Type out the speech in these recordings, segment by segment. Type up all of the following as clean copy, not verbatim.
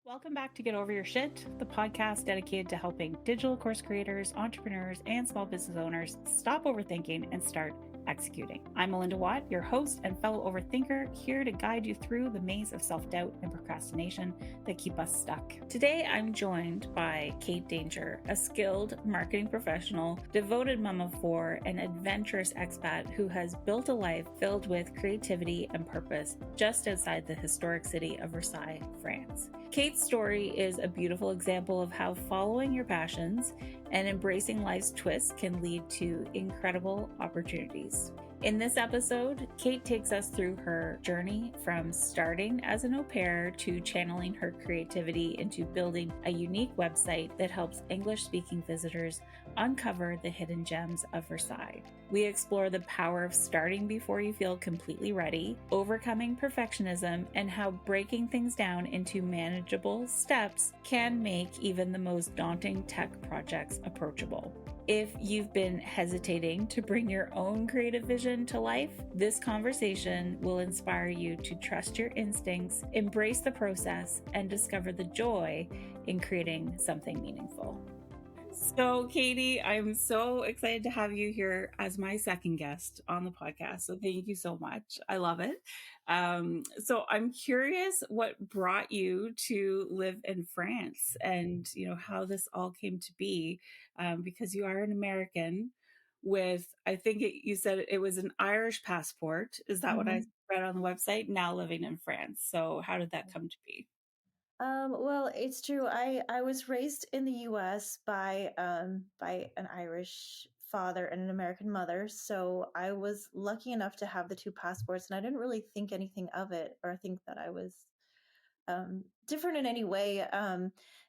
Welcome back to Get Over Your Shit, the podcast dedicated to helping digital course creators, entrepreneurs, and small business owners stop overthinking and start executing. I'm Melinda Watt, your host and fellow overthinker, here to guide you through the maze of self-doubt and procrastination that keep us stuck. Today, I'm joined by Kate Danger, a skilled marketing professional, devoted mom of four, and adventurous expat who has built a life filled with creativity and purpose just outside the historic city of Versailles, France. Kate's story is a beautiful example of how following your passions and embracing life's twists can lead to incredible opportunities. In this episode, Kate takes us through her journey from starting as an au pair to channeling her creativity into building a unique website that helps English-speaking visitors uncover the hidden gems of Versailles. We explore the power of starting before you feel completely ready, overcoming perfectionism, and how breaking things down into manageable steps can make even the most daunting tech projects approachable. If you've been hesitating to bring your own creative vision to life, this conversation will inspire you to trust your instincts, embrace the process, and discover the joy in creating something meaningful. So, Katie, I'm so excited to have you here as my second guest on the podcast. So, thank you so much. I love it. So, I'm curious what brought you to live in France and, how this all came to be, because you are an American with, I think you said it was an Irish passport. Is that what I read on the website? Now living in France. So, how did that come to be? Well, it's true. I was raised in the U.S. by an Irish father and an American mother, so I was lucky enough to have the two passports, and I didn't really think anything of it or think that I was different in any way,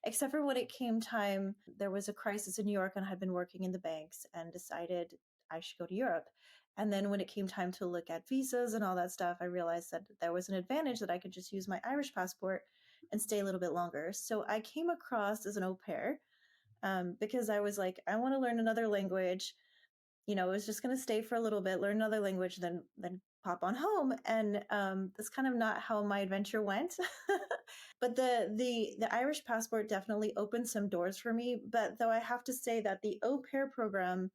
except for when it came time. There was a crisis in New York, and I had been working in the banks and decided I should go to Europe. And then when it came time to look at visas and all that stuff, I realized that there was an advantage that I could just use my Irish passport and stay a little bit longer. So I came across as an au pair because I was like, I want to learn another language. I was just going to stay for a little bit, learn another language, then pop on home. And that's kind of not how my adventure went. But the Irish passport definitely opened some doors for me. But though I have to say that the au pair program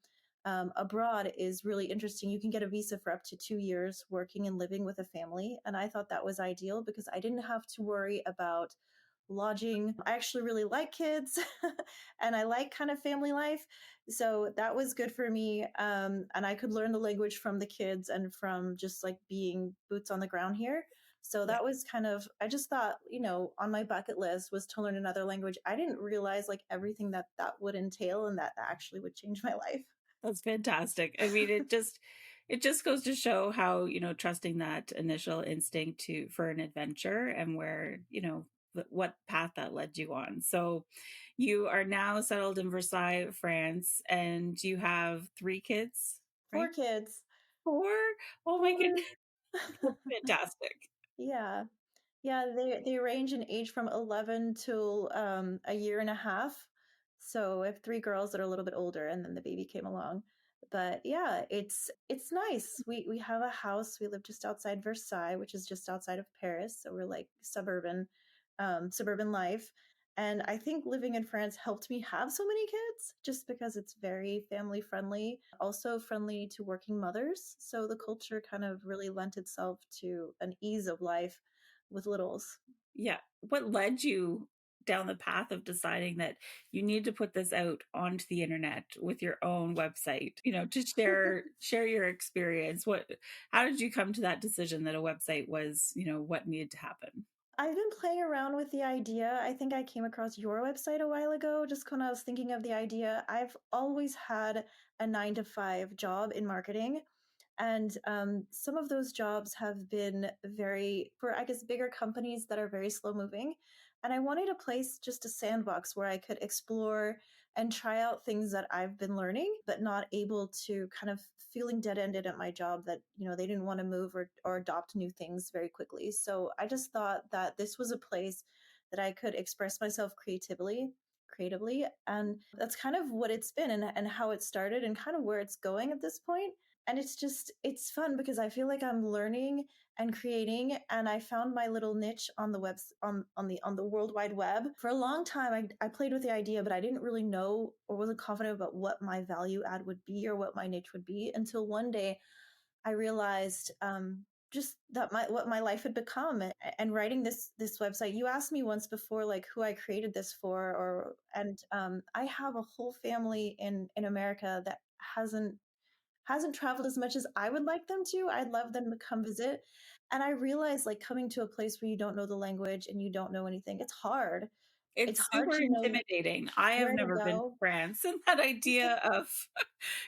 abroad is really interesting. You can get a visa for up to 2 years working and living with a family. And I thought that was ideal because I didn't have to worry about lodging. I actually really like kids and I like kind of family life. So that was good for me. And I could learn the language from the kids and from just like being boots on the ground here. So Yeah. that was kind of, I just thought, on my bucket list was to learn another language. I didn't realize like everything that that would entail and that actually would change my life. That's fantastic. I mean, it just goes to show how, trusting that initial instinct for an adventure and where, what path that led you on. So you are now settled in Versailles, France, and you have three kids, Four right? kids. Four? Oh my Four. goodness. That's fantastic. Yeah. Yeah, they range in age from 11 till a year and a half. So I have three girls that are a little bit older, and then the baby came along. But yeah, it's nice. We have a house. We live just outside Versailles, which is just outside of Paris. So we're like suburban life. And I think living in France helped me have so many kids just because it's very family friendly, also friendly to working mothers. So the culture kind of really lent itself to an ease of life with littles. Yeah. What led you down the path of deciding that you need to put this out onto the internet with your own website, to share your experience? How did you come to that decision that a website was, what needed to happen? I've been playing around with the idea. I think I came across your website a while ago, just when I was thinking of the idea. I've always had a 9 to 5 job in marketing. And some of those jobs have been for I guess, bigger companies that are very slow moving. And I wanted a place, just a sandbox where I could explore and try out things that I've been learning, but not able to kind of feeling dead ended at my job that, they didn't want to move or adopt new things very quickly. So I just thought that this was a place that I could express myself creatively. And that's kind of what it's been and how it started and kind of where it's going at this point. And it's fun because I feel like I'm learning and creating, and I found my little niche on the webs on the world wide web. For a long time I played with the idea, but I didn't really know or wasn't confident about what my value add would be or what my niche would be until one day I realized just that my what my life had become. And writing this website. You asked me once before, like who I created this for, or and I have a whole family in America that hasn't traveled as much as I would like them to. I'd love them to come visit. And I realized, like, coming to a place where you don't know the language and you don't know anything, it's hard. It's It's hard super to know intimidating. I have where to never been to go. France, and that idea of,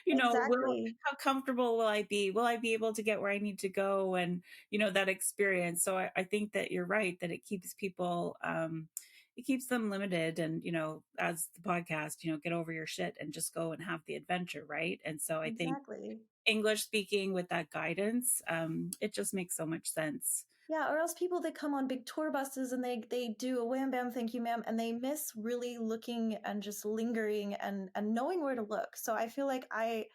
Exactly. how comfortable will I be? Will I be able to get where I need to go? And, that experience. So I think that you're right, that it keeps people, it keeps them limited. And, as the podcast, get over your shit and just go and have the adventure. Right. And so I think Exactly. English speaking with that guidance, it just makes so much sense. Yeah, or else people that come on big tour buses and they do a wham bam thank you ma'am, and they miss really looking and just lingering and knowing where to look. So I felt like I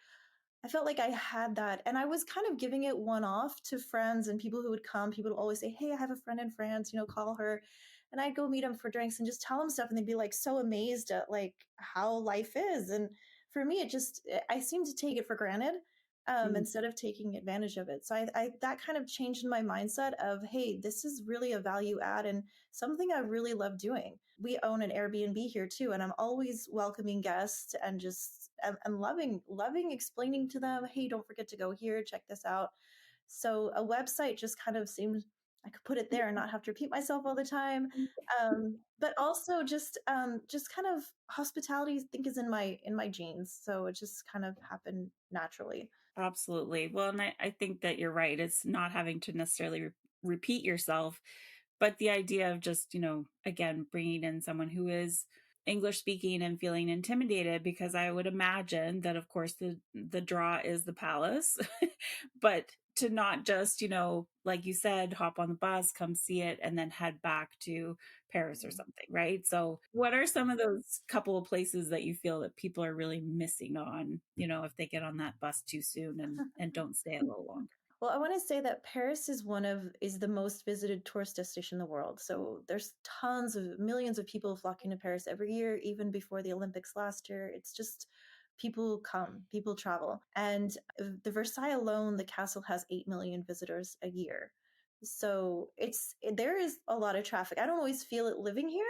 had that, and I was kind of giving it one off to friends and people who would come. People would always say, "Hey, I have a friend in France, call her." And I'd go meet them for drinks and just tell them stuff, and they'd be like so amazed at like how life is. And for me, I seem to take it for granted Mm. instead of taking advantage of it. So I that kind of changed my mindset of, hey, this is really a value add and something I really love doing. We own an Airbnb here too, and I'm always welcoming guests and just and loving explaining to them, hey, don't forget to go here, check this out. So a website just kind of seemed I could put it there and not have to repeat myself all the time. But also just kind of hospitality, I think, is in my genes. So it just kind of happened naturally. Absolutely. Well, and I think that you're right. It's not having to necessarily repeat yourself, but the idea of just, again, bringing in someone who is English speaking and feeling intimidated, because I would imagine that, of course, the draw is the palace, but to not just, like you said, hop on the bus, come see it, and then head back to Paris or something, right? So, what are some of those couple of places that you feel that people are really missing on, if they get on that bus too soon and don't stay a little longer? Well, I want to say that Paris is the most visited tourist destination in the world. So there's tons of millions of people flocking to Paris every year, even before the Olympics last year. It's just people come, people travel. And the Versailles alone, the castle has 8 million visitors a year. So there is a lot of traffic. I don't always feel it living here,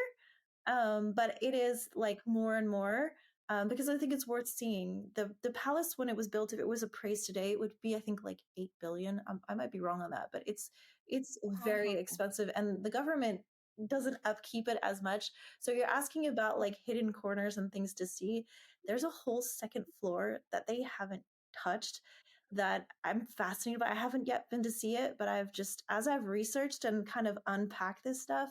but it is like more and more, because I think it's worth seeing. The palace, when it was built, if it was appraised today, it would be, I think, like 8 billion. I might be wrong on that, but it's very Wow. expensive, and the government doesn't upkeep it as much. So you're asking about like hidden corners and things to see. There's a whole second floor that they haven't touched that I'm fascinated by. I haven't yet been to see it, but as I've researched and kind of unpacked this stuff,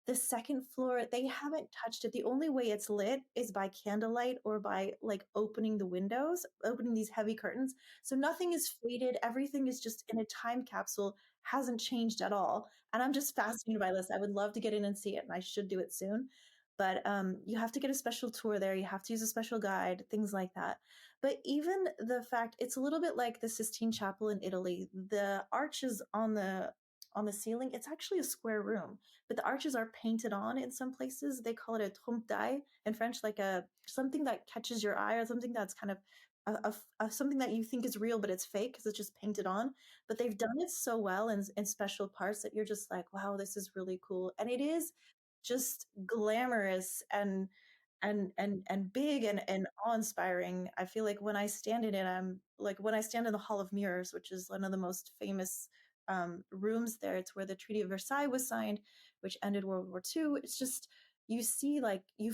the second floor, they haven't touched it. The only way it's lit is by candlelight or by like opening the windows, opening these heavy curtains. So nothing is faded. Everything is just in a time capsule, hasn't changed at all. And I'm just fascinated by this. I would love to get in and see it, and I should do it soon. But you have to get a special tour there. You have to use a special guide, things like that. But even the fact, it's a little bit like the Sistine Chapel in Italy. The arches on the ceiling, it's actually a square room, but the arches are painted on in some places. They call it a trompe d'oeil in French, like a something that catches your eye or something that's kind of something that you think is real, but it's fake because it's just painted on. But they've done it so well in special parts that you're just like, wow, this is really cool. And it is just glamorous and big and awe-inspiring. I feel like when I stand in it, I'm like when I stand in the Hall of Mirrors, which is one of the most famous rooms there. It's where the Treaty of Versailles was signed, which ended World War II. It's just you see like I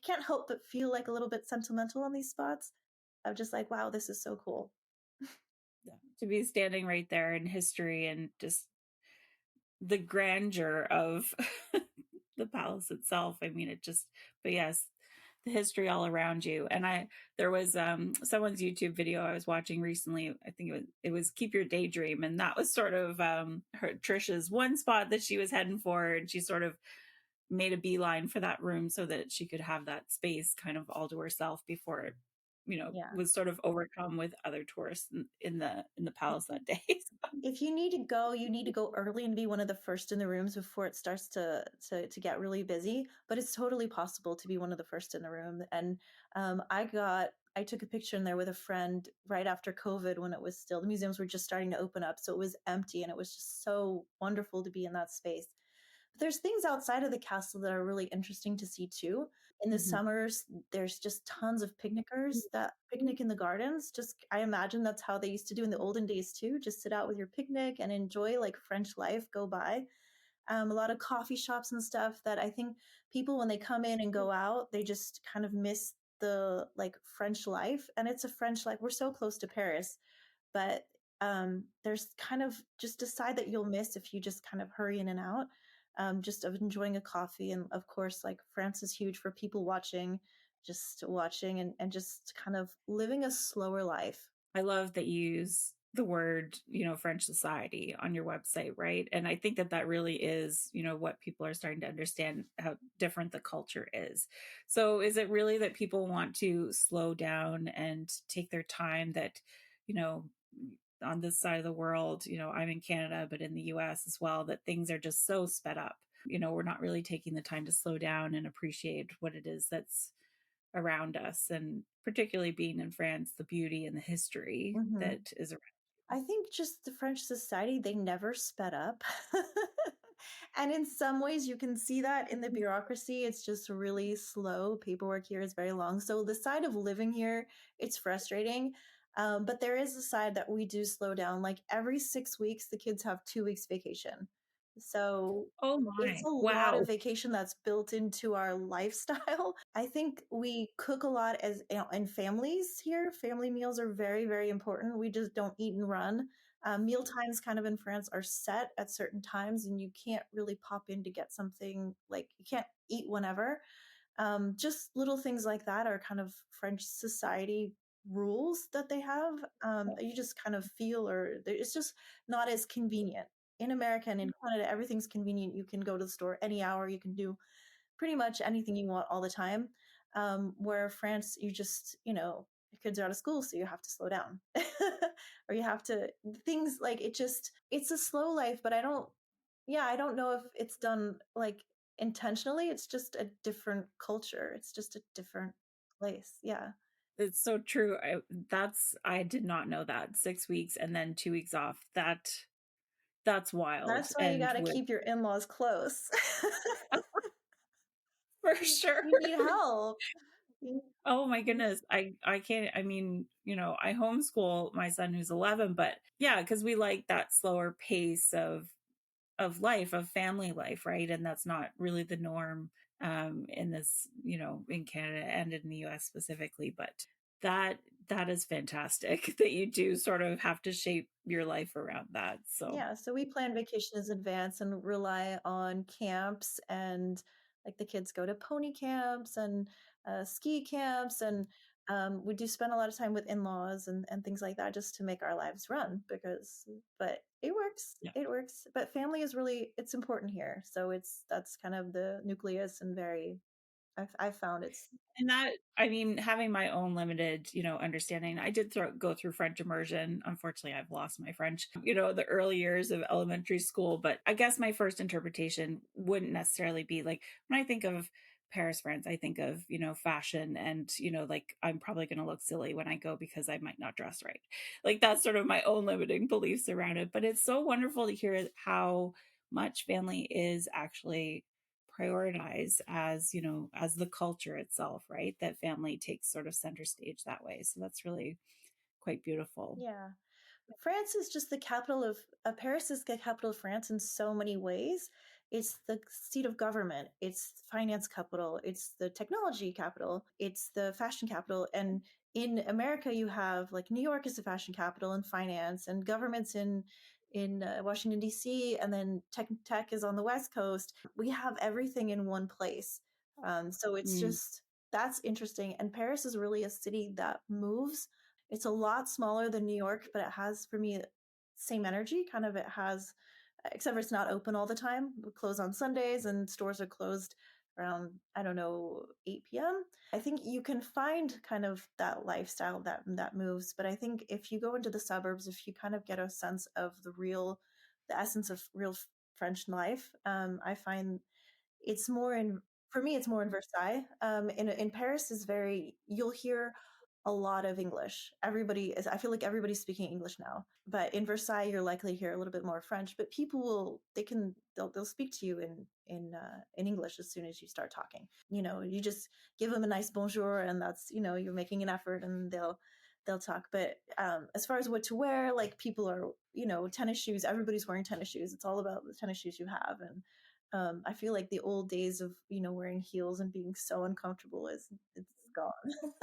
can't help but feel like a little bit sentimental on these spots. I'm just like, wow, this is so cool. Yeah. To be standing right there in history and just the grandeur of the palace itself. I mean, but yes, the history all around you. And there was someone's YouTube video I was watching recently. I think it was Keep Your Daydream. And that was sort of Trisha's one spot that she was heading for. And she sort of made a beeline for that room so that she could have that space kind of all to herself before Yeah. was sort of overcome with other tourists in the palace that day. If you need to go, you need to go early and be one of the first in the rooms before it starts to get really busy. But it's totally possible to be one of the first in the room. And I took a picture in there with a friend right after COVID when it was still the museums were just starting to open up, so it was empty, and it was just so wonderful to be in that space. But there's things outside of the castle that are really interesting to see too. In the Mhm. summers, there's just tons of picnickers that picnic in the gardens. Just I imagine that's how they used to do in the olden days too. Just sit out with your picnic and enjoy like French life go by. A lot of coffee shops and stuff that I think people when they come in and go out, they just kind of miss the like French life. And it's a French life. We're so close to Paris, but there's kind of just a side that you'll miss if you just kind of hurry in and out, just of enjoying a coffee. And of course, like France is huge for people watching, just watching and just kind of living a slower life. I love that you use the word, French society on your website, right? And I think that that really is, what people are starting to understand how different the culture is. So is it really that people want to slow down and take their time that, you know, on this side of the world, I'm in Canada, but in the US as well, that things are just so sped up. We're not really taking the time to slow down and appreciate what it is that's around us, and particularly being in France, the beauty and the history Hmm. that is around. I think just the French society, they never sped up. And in some ways, you can see that in the bureaucracy. It's just really slow. Paperwork here is very long. So, the side of living here, it's frustrating. But there is a side that we do slow down. Like every 6 weeks, the kids have 2 weeks vacation. So, Oh it's my. a lot Wow. of vacation that's built into our lifestyle. I think we cook a lot as in families here. Family meals are very, very important. We just don't eat and run. Meal times kind of in France are set at certain times, and you can't really pop in to get something like you can't eat whenever. Just little things like that are kind of French society rules that they have. That you just kind of feel, or it's just not as convenient. In America and in Canada, everything's convenient. You can go to the store any hour. You can do pretty much anything you want all the time. Where France, you just, your kids are out of school, so you have to slow down. Or you have to, things like it's a slow life, but I don't know if it's done like intentionally. It's just a different culture. It's just a different place. Yeah. It's so true. I did not know that. 6 weeks and then 2 weeks off. That's wild. That's why you And got to with keep your in laws close. for sure. You need help. Oh my goodness. I can't, I mean, I homeschool my son who's 11, but yeah, because we like that slower pace of life, of family life, right? And that's not really the norm in this, in Canada and in the US specifically. But that that is fantastic that you do sort of have to shape your life around that. So Yeah, so we plan vacations in advance and rely on camps and like the kids go to pony camps and ski camps and we do spend a lot of time with in-laws and things like that just to make our lives run because but yeah. it works but family is really it's important here so that's kind of the nucleus and very I've found it's And that, I mean, having my own limited, understanding, I did go through French immersion. Unfortunately, I've lost my French, the early years of elementary school. But I guess my first interpretation wouldn't necessarily be like when I think of Paris, France, I think of, fashion and, like I'm probably going to look silly when I go because I might not dress right. Like that's sort of my own limiting beliefs around it. But it's so wonderful to hear how much family is actually prioritize as as the culture itself, right? That family takes sort of center stage that way, so that's really quite beautiful. yeah. France is just the capital of Paris is the capital of France in so many ways. It's the seat of government. It's finance capital. It's the technology capital. It's the fashion capital. And in America, you have like New York is the fashion capital and finance, and governments in Washington D.C. And then tech is on the West Coast. We have everything in one place. So it's Mm, just that's interesting. And Paris is really a city that moves it's a lot smaller than New York, but it has, for me, same energy. Kind of, it has, except for it's not open all the time. We close on Sundays and stores are closed around, I don't know, 8 p.m. I think you can find kind of that lifestyle that moves, but I think if you go into the suburbs, if you kind of get a sense of the essence of real French life, I find it's more in for me, it's more in Versailles. In Paris is very you'll hear a lot of English. Everybody is I feel like everybody's speaking English now. But in Versailles, you're likely to hear a little bit more French. But people will they'll speak to you in English as soon as you start talking. You just give them a nice bonjour, and that's you're making an effort, and they'll talk. But as far as what to wear, like people are tennis shoes. Everybody's wearing tennis shoes. It's all about the tennis shoes you have, and I feel like the old days of wearing heels and being so uncomfortable is it's gone.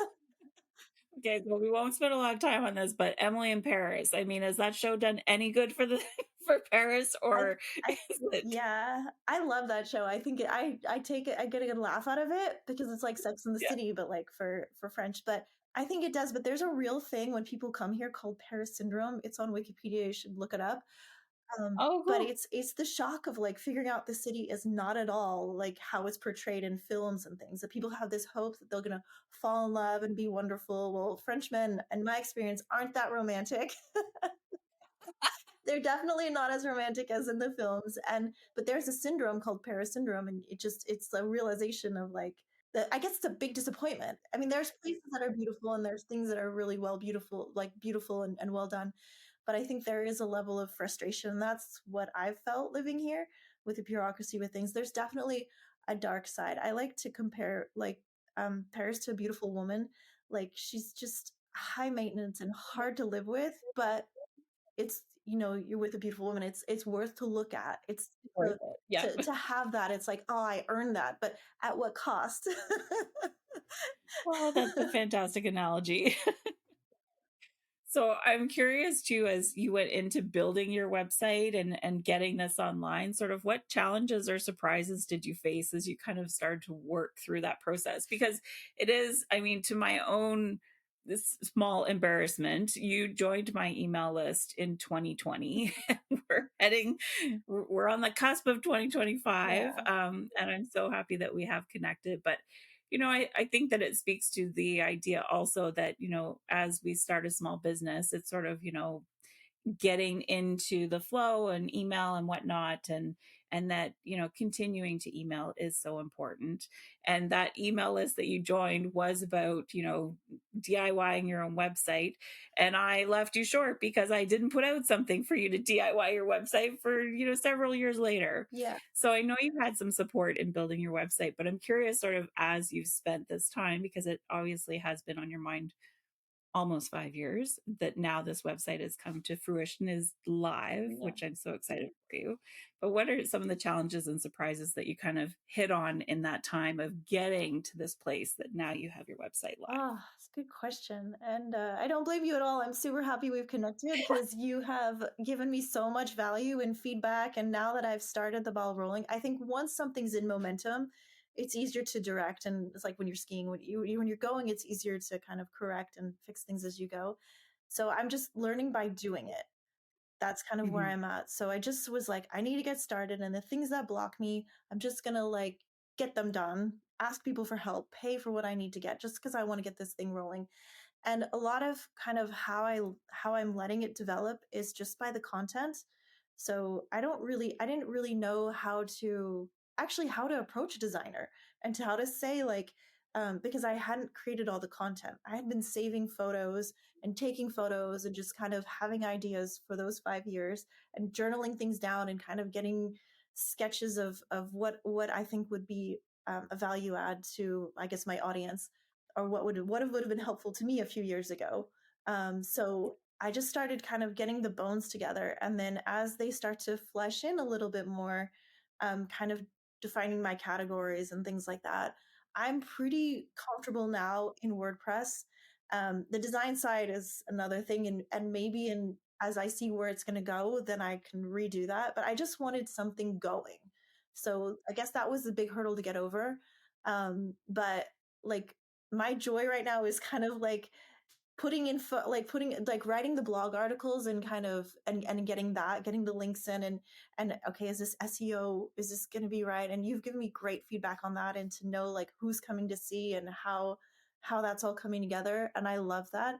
Okay, well, we won't spend a lot of time on this, but Emily in Paris. I mean, has that show done any good for the for Paris, I or I is it? yeah, I love that show. I think I take it I get a good laugh out of it because it's like Sex in the Yeah. City, but like for French. But I think it does. But there's a real thing when people come here called Paris syndrome. It's on Wikipedia. You should look it up. Oh, But cool. it's the shock of like figuring out the city is not at all like how it's portrayed in films and things. That people have this hope that they're gonna fall in love and be wonderful. Well, Frenchmen, in my experience, aren't that romantic. They're definitely not as romantic as in the films. And but there's a syndrome called Paris syndrome, and it's a realization of like I guess it's a big disappointment. I mean, there's places that are beautiful and there's things that are really beautiful and well done. But I think there is a level of frustration. That's what I've felt living here with the bureaucracy with things. There's definitely a dark side. I like to compare like Paris to a beautiful woman. Like she's just high maintenance and hard to live with, but it's you're with a beautiful woman. It's worth to look at. It's Worth to it. Yeah. to have that. It's like, oh, I earned that, but at what cost? Well, that's a fantastic analogy. So I'm curious too, as you went into building your website and getting this online, sort of what challenges or surprises did you face as you kind of started to work through that process? Because it is, I mean, to my own this small embarrassment, you joined my email list in 2020. We're on the cusp of 2025. Yeah. And I'm so happy that we have connected. But I think that it speaks to the idea also that, as we start a small business, it's sort of, getting into the flow and email and whatnot, and that continuing to email is so important. And that email list that you joined was about DIYing your own website, and I left you short because I didn't put out something for you to DIY your website for several years later. Yeah. So I know you've had some support in building your website, but I'm curious, sort of, as you've spent this time, because it obviously has been on your mind almost 5 years, that now this website has come to fruition, is live, Yeah. which I'm so excited for you. But what are some of the challenges and surprises that you kind of hit on in that time of getting to this place that now you have your website live? Oh, it's a good question. And I don't blame you at all. I'm super happy we've connected because you have given me so much value and feedback. And now that I've started the ball rolling, I think once something's in momentum, it's easier to direct. And it's like when you're skiing, when you're going, it's easier to kind of correct and fix things as you go. So I'm just learning by doing it. That's kind of where Mhm. I'm at. So I just was like, I need to get started. And the things that block me, I'm just going to like get them done, ask people for help, pay for what I need to get just because I want to get this thing rolling. And a lot of kind of how I'm letting it develop is just by the content. So I didn't really know how to approach a designer and to how to say like because I hadn't created all the content. I had been saving photos and taking photos and just kind of having ideas for those 5 years and journaling things down and kind of getting sketches of what I think would be a value add to I guess my audience or what would have been helpful to me a few years ago. So I just started kind of getting the bones together, and then as they start to flesh in a little bit more, kind of defining my categories and things like that. I'm pretty comfortable now in WordPress. The design side is another thing, and maybe in as I see where it's going to go, then I can redo that. But I just wanted something going, so I guess that was the big hurdle to get over. But like my joy right now is kind of like putting like putting like writing the blog articles and kind of and getting the links in and okay, is this SEO, is this going to be right? And you've given me great feedback on that, and to know like who's coming to see and how that's all coming together, and I love that.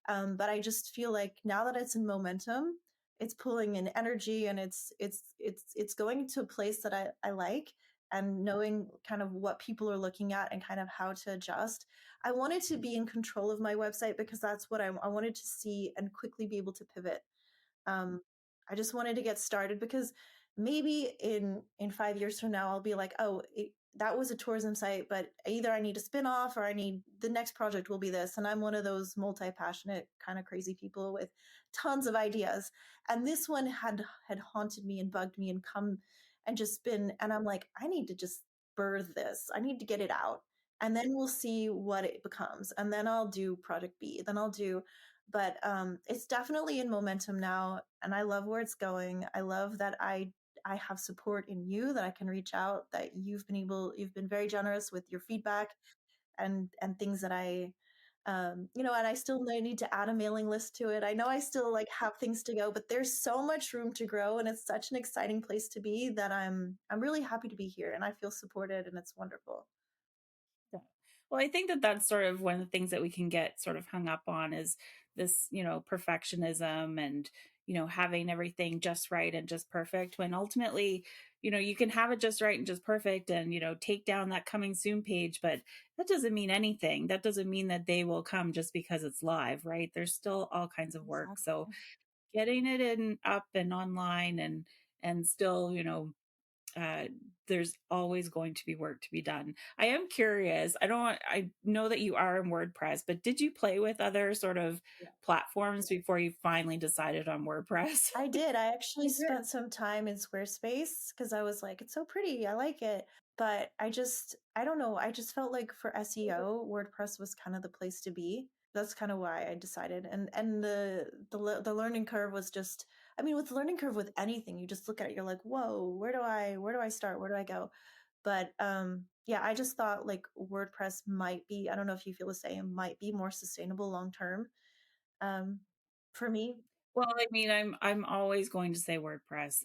But I just feel like now that it's in momentum, it's pulling in energy, and it's going to a place that I like, and knowing kind of what people are looking at and kind of how to adjust. I wanted to be in control of my website because that's what I wanted to see and quickly be able to pivot. um, I just wanted to get started because maybe in 5 years from now, I'll be like, oh, that was a tourism site, but either I need a spin off or I need the next project will be this. And I'm one of those multi passionate kind of crazy people with tons of ideas. And this one had haunted me and bugged me and come and just been. And I'm like, I need to just birth this. I need to get it out. And then we'll see what it becomes. And then I'll do project B. Then I'll do, but it's definitely in momentum now, and I love where it's going. I love that I have support in you, that I can reach out, that you've been very generous with your feedback and things that I and I still need to add a mailing list to it. I know I still like have things to go, but there's so much room to grow, and it's such an exciting place to be that I'm really happy to be here, and I feel supported, and it's wonderful. Yeah. Well, I think that that's sort of one of the things that we can get sort of hung up on is this, perfectionism and, having everything just right and just perfect when ultimately, you can have it just right and just perfect and, take down that coming soon page, but that doesn't mean anything. That doesn't mean that they will come just because it's live, right? There's still all kinds of work. So Exactly. getting it in up and online and still, uh, there's always going to be work to be done. I am curious. I know that you are in WordPress, but did you play with other sort of platforms before you finally decided on WordPress? I did. I actually You did. spent some time in Squarespace because I was like, it's so pretty. I like it. But I don't know. I just felt like for SEO, WordPress was kind of the place to be. That's kind of why I decided. And the learning curve was just, I mean, with learning curve with anything, you just look at it, you're like, whoa, where do I start? Where do I go? But yeah, I just thought like WordPress might be, I don't know if you feel the same, might be more sustainable long term. Um, for me. Well, I mean, I'm always going to say WordPress.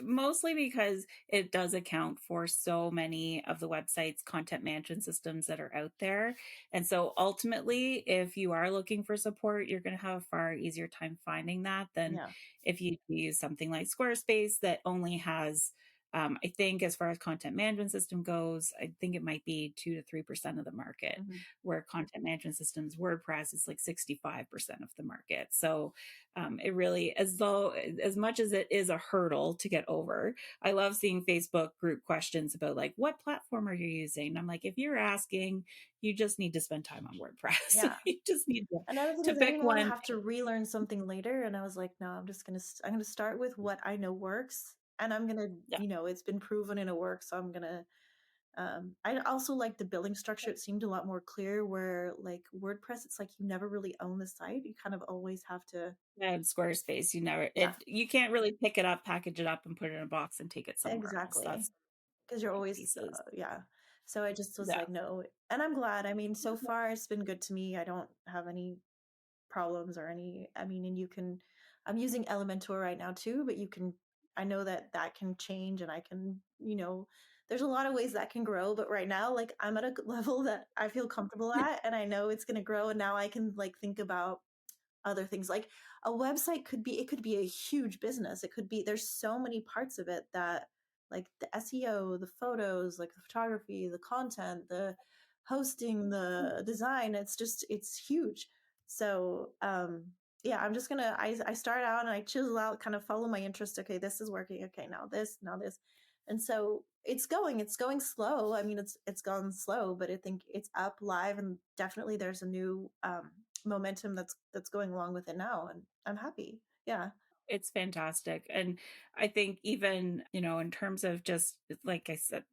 Mostly because it does account for so many of the websites, content management systems that are out there. And so ultimately, if you are looking for support, you're going to have a far easier time finding that than Yeah. if you use something like Squarespace that only has I think as far as content management system goes, I think it might be 2 to 3% of the market, Mhm. where content management systems, WordPress is like 65% of the market. So it really, as much as it is a hurdle to get over, I love seeing Facebook group questions about like, what platform are you using? And I'm like, if you're asking, you just need to spend time on WordPress. Yeah. You just need Another thing to is I pick didn't want to one. have to relearn something later, and I was like, no, I'm gonna start with what I know works, and I'm gonna, Yeah. it's been proven and it works, so I'm gonna. I also like the billing structure. It seemed a lot more clear. Where like WordPress, it's like you never really own the site. You kind of always have to. And Squarespace, Yeah, you can't really pick it up, package it up, and put it in a box and take it somewhere else. exactly. That's Because you're big always, pieces. yeah. So I just was Yeah. like, no, and I'm glad. I mean, so far it's been good to me. I don't have any problems or any, I mean, and you can, I'm using Elementor right now too, but you can, I know that that can change, and I can, there's a lot of ways that can grow, but right now like I'm at a level that I feel comfortable at, and I know it's going to grow, and now I can like think about other things. Like a website could be, it could be a huge business. It could be, there's so many parts of it that, like the SEO, the photos, like the photography, the content, the hosting, the design, it's just, it's huge. So yeah, I'm just gonna, I start out and I chisel out, kind of follow my interest. Okay, this is working. Okay, now this. And so it's going slow. I mean, it's gone slow, but I think it's up live, and definitely there's a new momentum that's going along with it now, and I'm happy. Yeah. It's fantastic. And I think even, in terms of just like I said,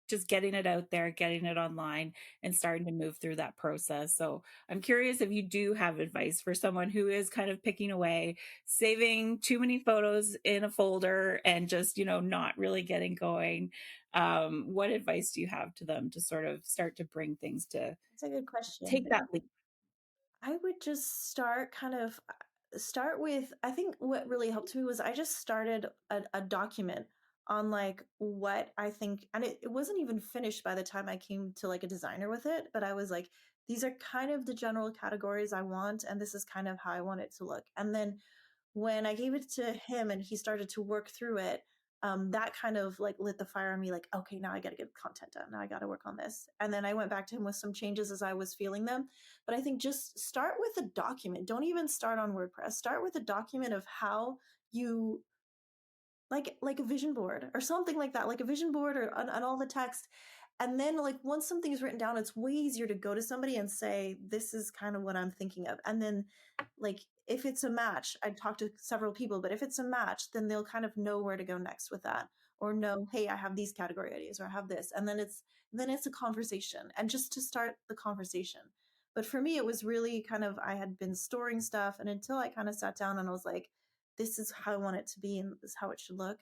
just getting it out there, getting it online and starting to move through that process. So I'm curious if you do have advice for someone who is kind of picking away, saving too many photos in a folder and just, not really getting going. What advice do you have to them to sort of start to bring things to It's a good question. take that leap? I would just start kind of start with, I think what really helped me was I just started a document on like what I think, and it wasn't even finished by the time I came to like a designer with it, but I was like, these are kind of the general categories I want, and this is kind of how I want it to look. And then when I gave it to him and he started to work through it, that kind of like lit the fire on me, like, okay, now I got to get content done. Now I got to work on this. And then I went back to him with some changes as I was feeling them. But I think just start with a document. Don't even start on WordPress. Start with a document of how you like a vision board or something like that, like a vision board or on all the text. And then like once something's written down, it's way easier to go to somebody and say, this is kind of what I'm thinking of. And then like if it's a match, I'd talk to several people, but if it's a match, then they'll kind of know where to go next with that, or know, hey, I have these category ideas or I have this. And then it's a conversation, and just to start the conversation. But for me, it was really kind of, I had been storing stuff, and until I kind of sat down and I was like, this is how I want it to be and this is how it should look.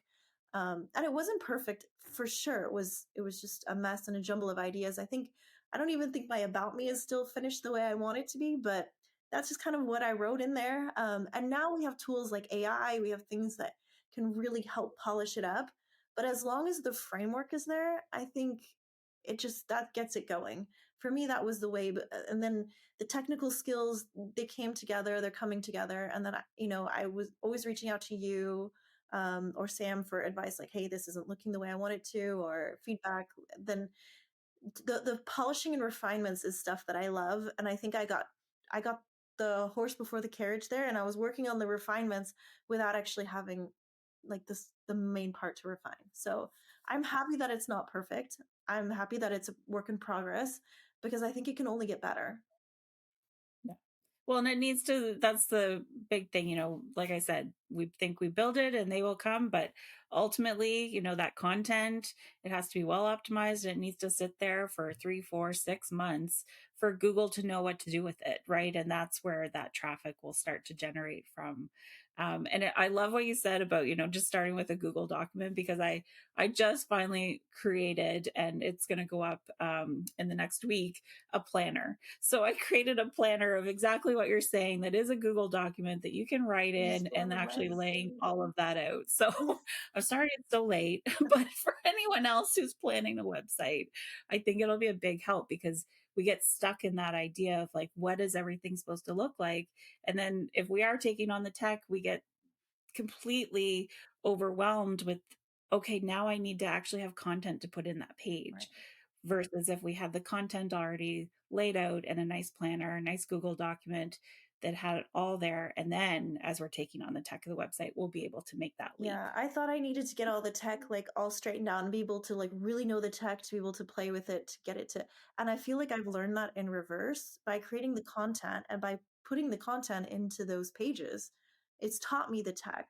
And it wasn't perfect for sure. It was just a mess and a jumble of ideas. I don't even think my about me is still finished the way I want it to be, but that's just kind of what I wrote in there. And now we have tools like AI, we have things that can really help polish it up. But as long as the framework is there, I think it just that gets it going. For me, that was the way. And then the technical skills, they came together, they're coming together. And then I was always reaching out to you, or Sam, for advice, like, hey, this isn't looking the way I want it to, or feedback. Then the polishing and refinements is stuff that I love, and I think I got the horse before the carriage there, and I was working on the refinements without actually having like the main part to refine. So I'm happy that it's not perfect. I'm happy that it's a work in progress, because I think it can only get better. Yeah. Well, and it needs to, that's the big thing, like I said, we think we build it and they will come, but ultimately, that content, it has to be well optimized. And it needs to sit there for 3, 4, 6 months for Google to know what to do with it. Right. And that's where that traffic will start to generate from. I love what you said about, just starting with a Google document, because I just finally created, and it's going to go up in the next week, a planner. So I created a planner of exactly what you're saying, that is a Google document that you can write I in, just love and it, actually Liz. laying all of that out. So I'm sorry it's so late, but for anyone else who's planning a website, I think it'll be a big help, because we get stuck in that idea of like, what is everything supposed to look like? And then if we are taking on the tech, we get completely overwhelmed with, okay, now I need to actually have content to put in that Right. page. Versus if we have the content already laid out in a nice planner, a nice Google document that had it all there. And then as we're taking on the tech of the website, we'll be able to make that leap. Yeah, I thought I needed to get all the tech like all straightened out and be able to like really know the tech to be able to play with it to get it to, and I feel like I've learned that in reverse by creating the content and by putting the content into those pages. It's taught me the tech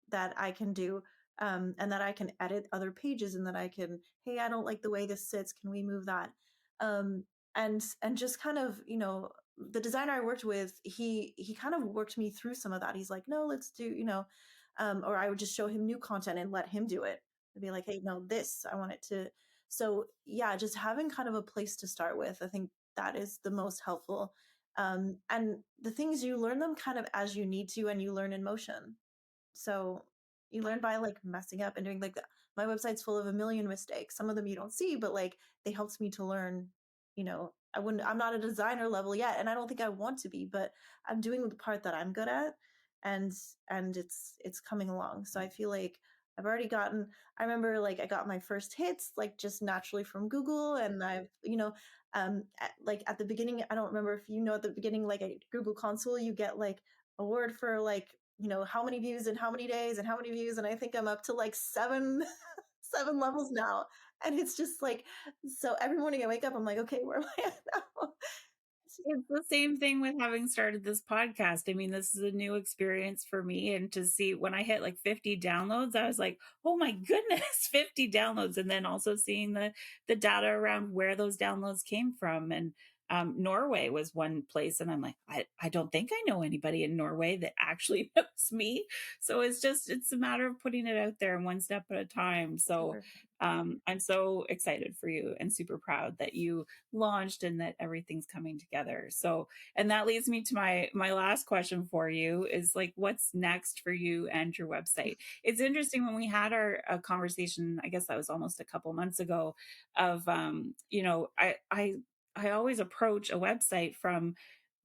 that I can do, and that I can edit other pages, and that I can, hey, I don't like the way this sits, can we move that? Um and just kind of, the designer I worked with, he kind of worked me through some of that. He's like, no, let's do, or I would just show him new content and let him do it. I'd be like, hey, no, this, I want it to. So, yeah, just having kind of a place to start with, I think that is the most helpful. And the things, you learn them kind of as you need to, and you learn in motion. So you learn by like messing up and doing like my website's full of a million mistakes. Some of them you don't see, but like they helped me to learn. I'm not a designer level yet, and I don't think I want to be, but I'm doing the part that I'm good at, and it's coming along. So I feel like I've already gotten, I remember like I got my first hits like just naturally from Google, and I've, like at the beginning, I don't remember if at the beginning, like at Google Console, you get like award for like, how many views in how many days and how many views, and I think I'm up to like seven seven levels now, and it's just like, so every morning I wake up, I'm like, okay, where am I at now? It's the same thing with having started this podcast. I mean, this is a new experience for me. And to see when I hit like 50 downloads, I was like, oh my goodness, 50 downloads. And then also seeing the data around where those downloads came from. And Norway was one place, and I'm like, I don't think I know anybody in Norway that actually knows me. So it's a matter of putting it out there one step at a time. So Sure. I'm so excited for you and super proud that you launched and that everything's coming together. So, and that leads me to my last question for you is like, what's next for you and your website? It's interesting when we had our conversation, I guess that was almost a couple months ago, of I always approach a website from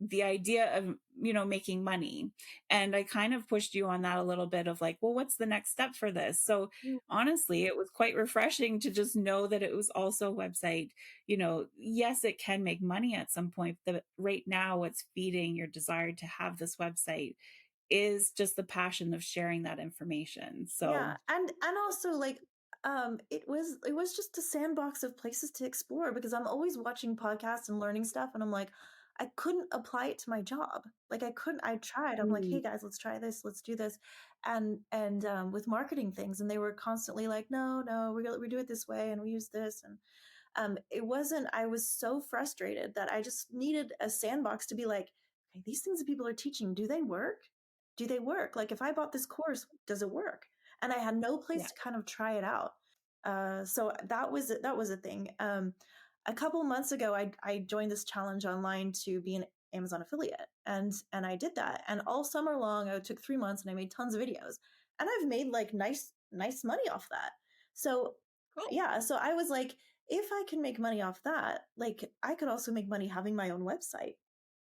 the idea of making money, and I kind of pushed you on that a little bit of like, well, what's the next step for this? So Mm. honestly, it was quite refreshing to just know that it was also a website. Yes, it can make money at some point, but right now what's feeding your desire to have this website is just the passion of sharing that information. So Yeah, and also like it was just a sandbox of places to explore because I'm always watching podcasts and learning stuff and I'm like I couldn't apply it to my job. Like I couldn't I tried. I'm like, "Hey mm, guys, let's try this. Let's do this." And with marketing things and they were constantly like, "No, no, we do it this way and we use this." And it wasn't, I was so frustrated that I just needed a sandbox to be like, okay, these things that people are teaching, do they work? Do they work? Like if I bought this course, does it work? And I had no place yeah. to kind of try it out. So that was a thing. A couple months ago, I joined this challenge online to be an Amazon affiliate, and I did that. And all summer long, I took 3 months and I made tons of videos, and I've made like nice money off that. So Cool. yeah, so I was like, if I can make money off that, like I could also make money having my own website.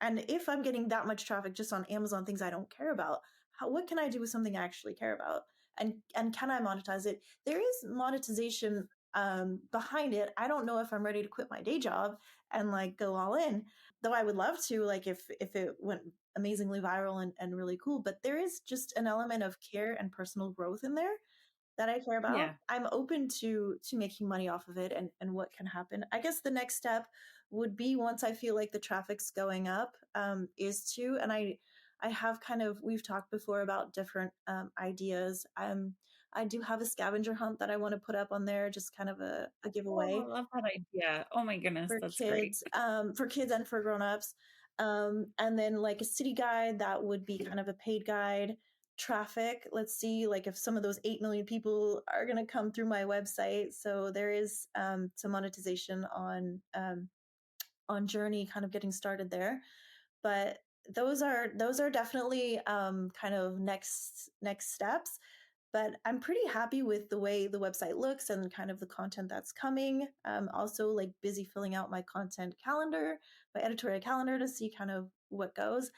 And if I'm getting that much traffic just on Amazon, things I don't care about, what can I do with something I actually care about? And can I monetize it? There is monetization behind it. I don't know if I'm ready to quit my day job and like go all in, though I would love to, like if it went amazingly viral and really cool. But there is just an element of care and personal growth in there that I care about. Yeah. I'm open to making money off of it and what can happen. I guess the next step would be once I feel like the traffic's going up, is to and I have kind of we've talked before about different ideas. I do have a scavenger hunt that I want to put up on there, just kind of a Oh, I giveaway love that idea. Oh my goodness, that's great. for kids and for grown-ups. And then like a city guide that would be kind of a paid guide. Traffic, let's see like if some of those 8 million people are going to come through my website. So there is some monetization on Journey kind of getting started there. But those are definitely kind of next steps, but I'm pretty happy with the way the website looks and kind of the content that's coming. Also, like busy filling out my content calendar, my editorial calendar to see kind of what goes.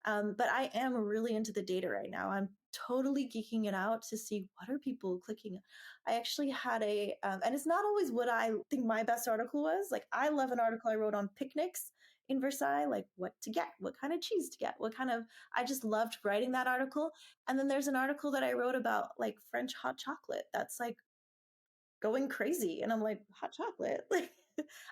But I am really into the data right now. I'm totally geeking it out to see what are people clicking. I actually had and it's not always what I think my best article was. Like I love an article I wrote on picnics in Versailles, like what to get, what kind of cheese to get, what kind of. I just loved writing that article. And then there's an article that I wrote about like French hot chocolate that's like going crazy. And I'm like, hot chocolate? Like,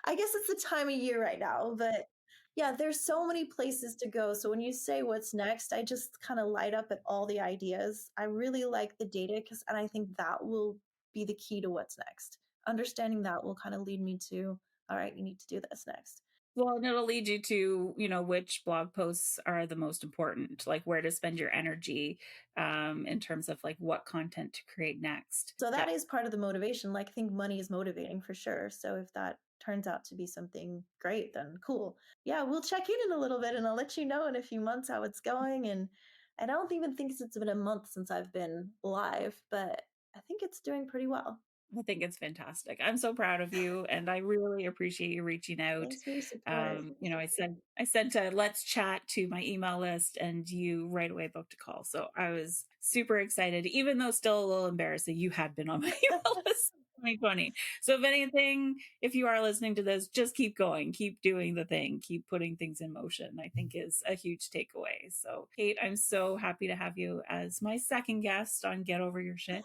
I guess it's the time of year right now, but yeah, there's so many places to go. So when you say what's next, I just kind of light up at all the ideas. I really like the data and I think that will be the key to what's next. Understanding that will kind of lead me to, all right, you need to do this next. Well, and it'll lead you to, which blog posts are the most important, like where to spend your energy, in terms of like what content to create next. So that That is part of the motivation. Like I think money is motivating for sure. So if that turns out to be something great, then cool. Yeah, we'll check in a little bit and I'll let you know in a few months how it's going. And I don't even think it's been a month since I've been live, but I think it's doing pretty well. I think it's fantastic. I'm so proud of you, and I really appreciate you reaching out. Thanks for your support. I sent a let's chat to my email list, and you right away booked a call. So I was super excited, even though still a little embarrassed that you had been on my email list in 2020. So if anything, if you are listening to this, just keep going, keep doing the thing, keep putting things in motion. I think is a huge takeaway. So Kate, I'm so happy to have you as my second guest on Get Over Your Shit.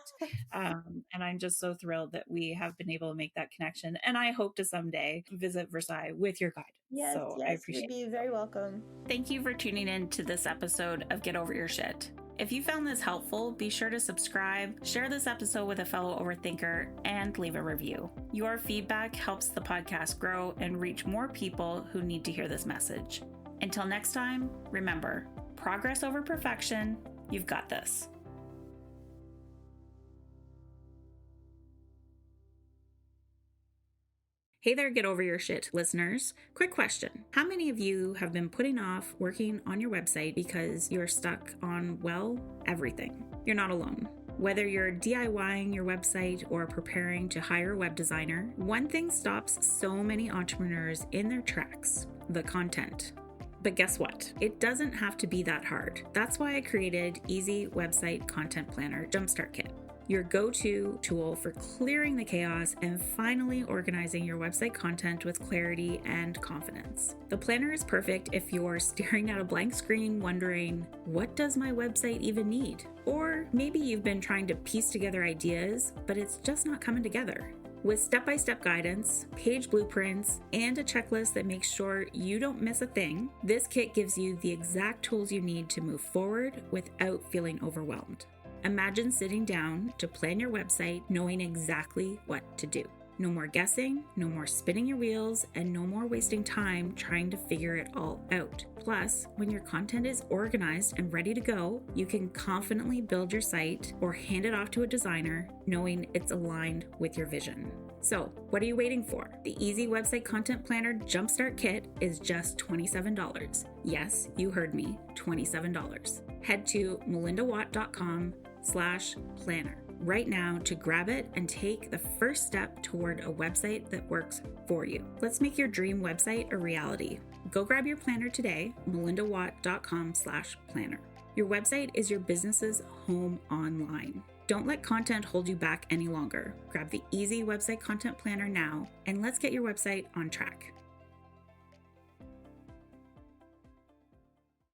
And I'm just so thrilled that we have been able to make that connection. And I hope to someday visit Versailles with your guidance. Yes, So I yes, you'd appreciate be it. very welcome. Thank you for tuning in to this episode of Get Over Your Shit. If you found this helpful, be sure to subscribe, share this episode with a fellow overthinker, and leave a review. Your feedback helps the podcast grow and reach more people who need to hear this message. Until next time, remember, progress over perfection. You've got this. Hey there, get over your shit listeners. Quick question. How many of you have been putting off working on your website because you're stuck on, well, everything? You're not alone. Whether you're DIYing your website or preparing to hire a web designer, one thing stops so many entrepreneurs in their tracks: the content. But guess what? It doesn't have to be that hard. That's why I created Easy Website Content Planner Jumpstart Kit, your go-to tool for clearing the chaos and finally organizing your website content with clarity and confidence. The planner is perfect if you're staring at a blank screen wondering, what does my website even need? Or maybe you've been trying to piece together ideas, but it's just not coming together. With step-by-step guidance, page blueprints, and a checklist that makes sure you don't miss a thing, this kit gives you the exact tools you need to move forward without feeling overwhelmed. Imagine sitting down to plan your website knowing exactly what to do. No more guessing, no more spinning your wheels, and no more wasting time trying to figure it all out. Plus, when your content is organized and ready to go, you can confidently build your site or hand it off to a designer knowing it's aligned with your vision. So, what are you waiting for? The Easy Website Content Planner Jumpstart Kit is just $27. Yes, you heard me, $27. Head to melindawatt.com/planner right now to grab it and take the first step toward a website that works for you. Let's make your dream website a reality. Go grab your planner today, melindawatt.com/planner. Your website is your business's home online. Don't let content hold you back any longer. Grab the Easy Website Content Planner now, and let's get your website on track.